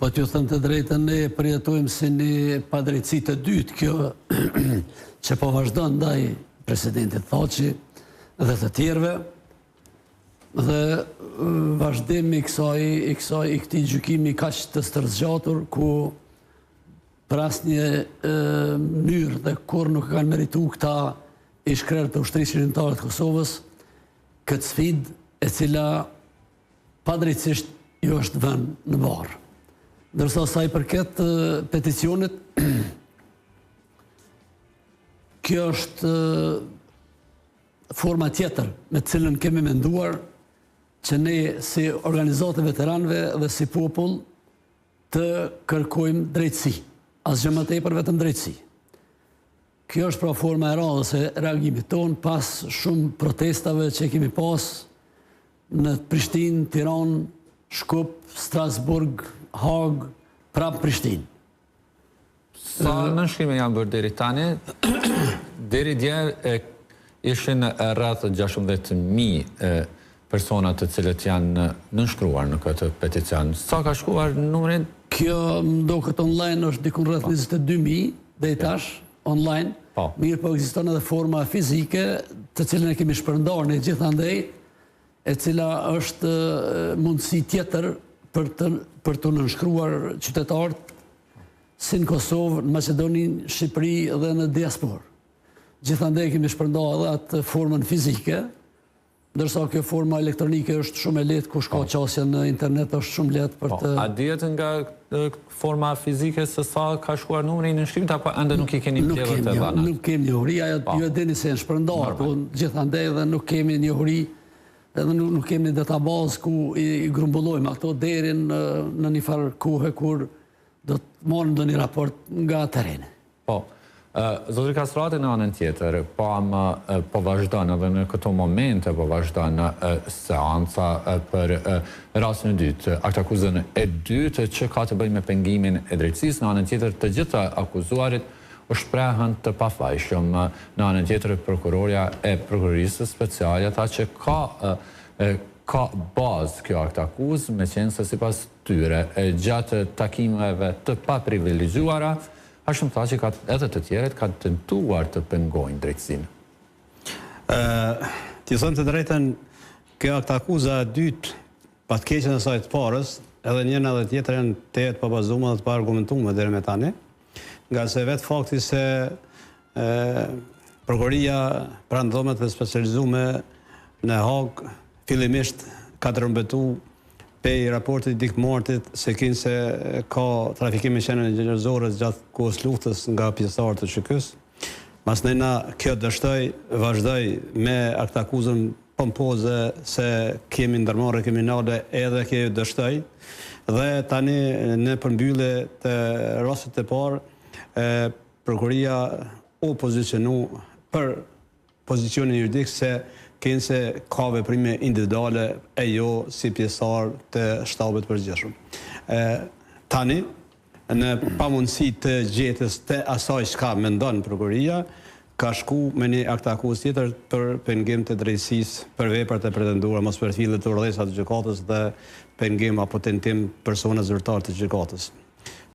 Po t'ju thënë të drejtën, ne përjetojmë si një padrejtësi të dytë kjo që po vazhdon ndaj presidentit Thaçi dhe të tjerëve, dhe vazhdimi i këtij gjykimi kaq të stërzgjatur ku për asnjë mënyrë dhe kur nuk kanë merituar këta ish-krerë të ushtrisë shërimtare të Kosovës këtë sfidë e cila padrejtësisht ju është vënë në barë. Ndërsa sa i përket peticionit, kjo është forma tjetër me të cilën kemi menduar që ne si organizatë veteranëve dhe si popull të kërkojmë drejtësi. Asgjë më tepër, vetëm drejtësi. Kjo është pra forma e radhës e reagimit tonë pas shumë protestave që kemi pas në Prishtinë, Tiranë, Shkup, Strasburg, Hag, prapë Prishtinë. Sa nënshkrime janë bërë deri tani? Deri dje ishin rreth 16.000 persona të cilët janë nënshkruar në këtë peticion. Sa ka shkuar numrin? Kjo mdoket online është dikun rreth 22.000 deri tash online. Mirë po ekziston edhe forma fizike të cilën e kemi shpërndarë ne gjithandej, e cila është mundësi tjetër për të nënshkruar qytetarët si në Kosovë, në Maqedoni, Shqipëri dhe në diasporë. Gjithandej kemi shpërndarë edhe atë formën fizike, ndërsa kjo forma elektronike është shumë e lehtë, kush ka qasje në internet është shumë lehtë për të... A dihet nga forma fizike se sa ka shkuar numri i nënshkrimit, apo ende nuk i keni mbledhur të dhënat? Nuk kemi njohuri, ju e dini se janë shpërndarë, po gjithandej dhe nuk kemi njohuri, edhe nuk kemi një databazë ku i grumbullojmë ato deri në një farë kohë kur do të marrim ndonjë raport nga tereni. Zotri Kastrati në anën tjetër, po vazhdon edhe në këto momente, po vazhdon seanca për rastin e dytë, aktakuzën e dytë që ka të bëjë me pengimin e drejtësisë. Në anën tjetër të gjitha akuzuarit u shprehën të pafajshëm. Në anën tjetër prokurorja e prokurorisë speciale tha që ka bazë kjo aktakuzë, me qenë se sipas tyre gjatë takimeve të paprivilegjuara, Hashim Thaçi edhe të tjeret ka tentuar të pengojnë drejtësinë. Ti thënë të drejtën, kjo aktakuza e dytë, pa të keqen e saj të parës, edhe njëna dhe tjetërën të jetë pabazume dhe të pa argumentume deri me tani, nga se vetë fakti se prokuroria pranë dhomet dhe specializume në Hag fillimisht ka trëmbetu pej raportit dikmartit se kinë se ka trafikimi qenën e gjerëzores gjatë kohës luftës nga pjesëtarët të QK-s. Mas nëjna kjo dështoj, vazhdoj me aktakuzën pompoze se kemi ndërmarrje kriminale edhe kjo dështoj. Dhe tani në përmbyllje të rastit të parë, prokuroria u pozicionu për pozicionin juridik se kënë se ka veprime individuale e jo si pjesëtar të shtabit përgjithshëm. Tani, në pamundësi të gjetës të asaj çka mendon prokuroria, ka shku me një aktakuzë tjetër për pengim të drejtësisë për veprat e pretenduara mos përfillet të urdhësat të gjykatës dhe pengim apo tentim persona zyrtar të gjykatës.